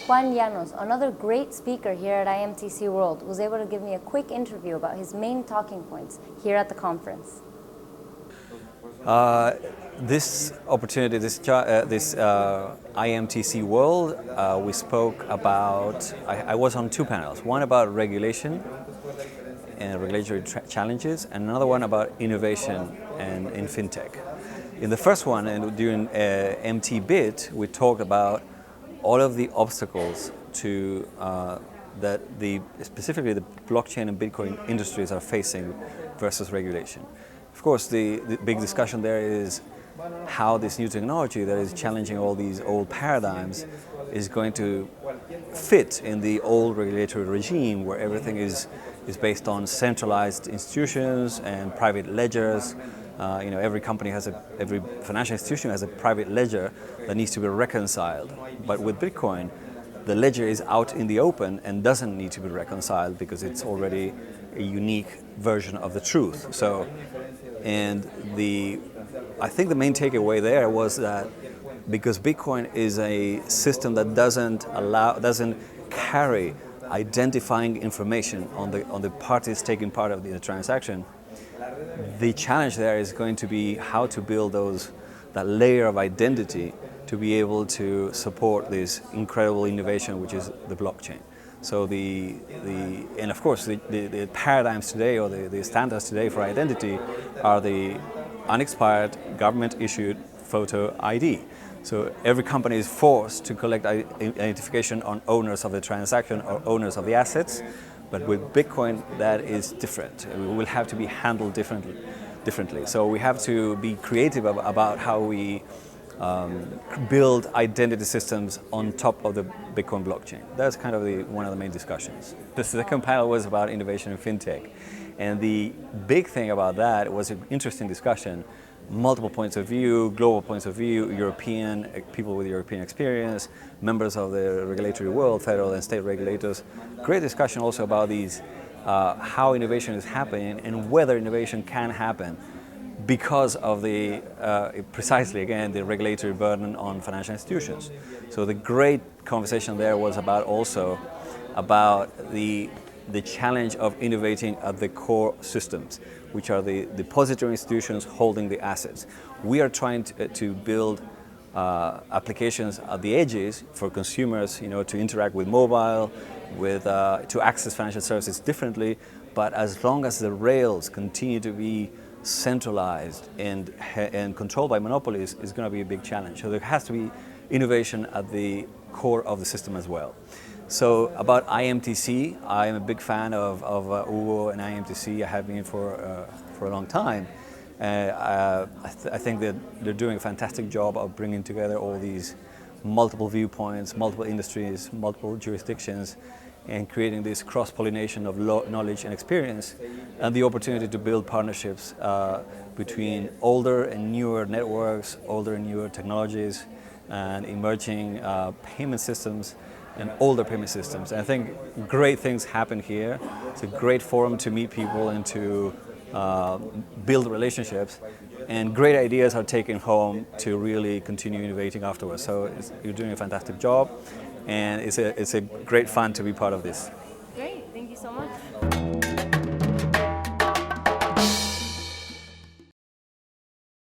Juan Llanos, another great speaker here at IMTC World, was able to give me a quick interview about his main talking points here at the conference. This opportunity, this IMTC World, we spoke about, I was on two panels, one about regulation and regulatory challenges, and another one about innovation and in Fintech. In the first one, and during MTBIT, we talked about all of the obstacles to specifically the blockchain and Bitcoin industries are facing versus regulation. Of course, the big discussion there is how this new technology that is challenging all these old paradigms is going to fit in the old regulatory regime where everything is based on centralized institutions and private ledgers. Every company every financial institution has a private ledger that needs to be reconciled. But with Bitcoin, the ledger is out in the open and doesn't need to be reconciled because it's already a unique version of the truth. I think the main takeaway there was that because Bitcoin is a system that doesn't carry identifying information on the parties taking part of the transaction, the challenge there is going to be how to build that layer of identity to be able to support this incredible innovation, which is the blockchain. So and of course the paradigms today, or the standards today for identity, are the unexpired government-issued photo ID. So every company is forced to collect identification on owners of the transaction or owners of the assets. But with Bitcoin, that is different. It will have to be handled differently. So we have to be creative about how we build identity systems on top of the Bitcoin blockchain. That's kind of one of the main discussions. The second panel was about innovation in Fintech. And the big thing about that was an interesting discussion. Multiple points of view, global points of view, European, people with European experience, members of the regulatory world, federal and state regulators. Great discussion also about how innovation is happening and whether innovation can happen because of precisely again, the regulatory burden on financial institutions. So the great conversation there was also about the challenge of innovating at the core systems, which are the depository institutions holding the assets. We are trying to build applications at the edges for consumers, to interact with mobile, to access financial services differently. But as long as the rails continue to be centralized and controlled by monopolies, it's going to be a big challenge. So there has to be innovation at the core of the system as well. So about IMTC, I am a big fan of Hugo and IMTC. I have been for a long time. I think that they're doing a fantastic job of bringing together all these multiple viewpoints, multiple industries, multiple jurisdictions, and creating this cross-pollination of knowledge and experience, and the opportunity to build partnerships between older and newer networks, older and newer technologies, and emerging payment systems and older payment systems. And I think great things happen here. It's a great forum to meet people and to build relationships, and great ideas are taken home to really continue innovating afterwards. So you're doing a fantastic job, and it's a great fun to be part of this.